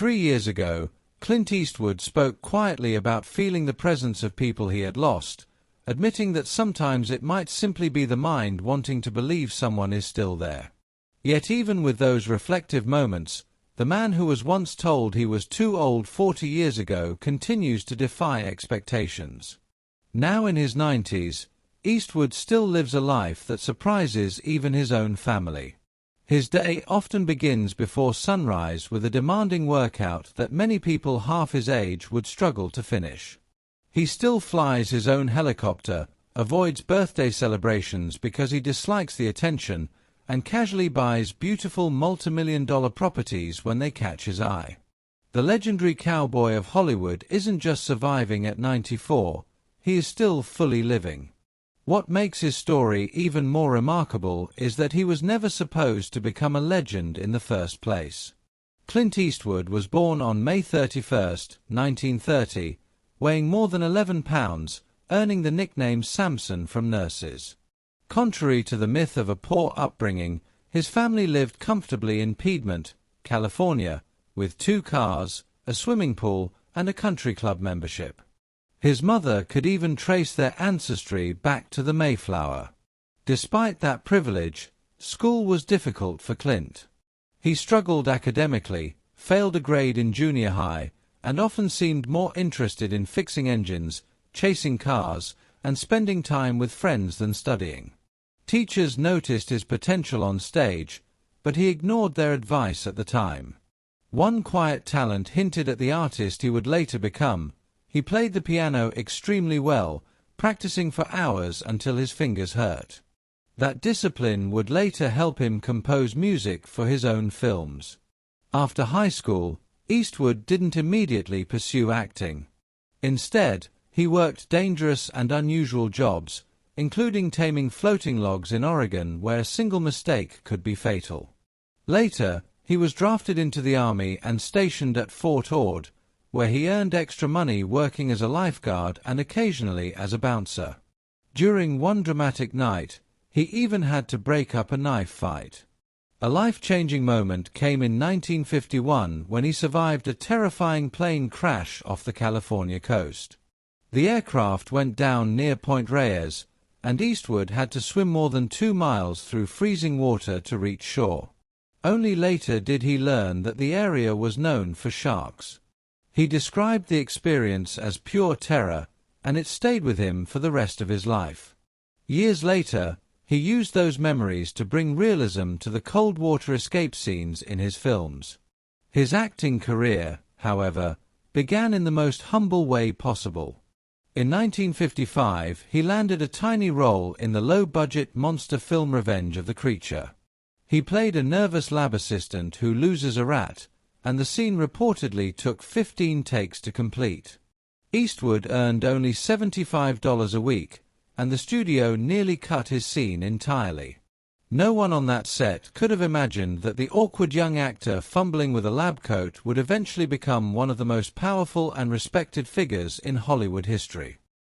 3 years ago, Clint Eastwood spoke quietly about feeling the presence of people he had lost, admitting that sometimes it might simply be the mind wanting to believe someone is still there. Yet even with those reflective moments, the man who was once told he was too old 40 years ago continues to defy expectations. Now in his 90s, Eastwood still lives a life that surprises even his own family. His day often begins before sunrise with a demanding workout that many people half his age would struggle to finish. He still flies his own helicopter, avoids birthday celebrations because he dislikes the attention, and casually buys beautiful multi-million-dollar properties when they catch his eye. The legendary cowboy of Hollywood isn't just surviving at 94, he is still fully living. What makes his story even more remarkable is that he was never supposed to become a legend in the first place. Clint Eastwood was born on May 31, 1930, weighing more than 11 pounds, earning the nickname Samson from nurses. Contrary to the myth of a poor upbringing, his family lived comfortably in Piedmont, California, with 2 cars, a swimming pool, and a country club membership. His mother could even trace their ancestry back to the Mayflower. Despite that privilege, school was difficult for Clint. He struggled academically, failed a grade in junior high, and often seemed more interested in fixing engines, chasing cars, and spending time with friends than studying. Teachers noticed his potential on stage, but he ignored their advice at the time. One quiet talent hinted at the artist he would later become. He played the piano extremely well, practicing for hours until his fingers hurt. That discipline would later help him compose music for his own films. After high school, Eastwood didn't immediately pursue acting. Instead, he worked dangerous and unusual jobs, including taming floating logs in Oregon where a single mistake could be fatal. Later, he was drafted into the Army and stationed at Fort Ord, where he earned extra money working as a lifeguard and occasionally as a bouncer. During one dramatic night, he even had to break up a knife fight. A life-changing moment came in 1951 when he survived a terrifying plane crash off the California coast. The aircraft went down near Point Reyes, and Eastwood had to swim more than 2 miles through freezing water to reach shore. Only later did he learn that the area was known for sharks. He described the experience as pure terror, and it stayed with him for the rest of his life. Years later, he used those memories to bring realism to the cold water escape scenes in his films. His acting career, however, began in the most humble way possible. In 1955, he landed a tiny role in the low-budget monster film Revenge of the Creature. He played a nervous lab assistant who loses a rat, and the scene reportedly took 15 takes to complete. Eastwood earned only $75 a week, and the studio nearly cut his scene entirely. No one on that set could have imagined that the awkward young actor fumbling with a lab coat would eventually become one of the most powerful and respected figures in Hollywood history.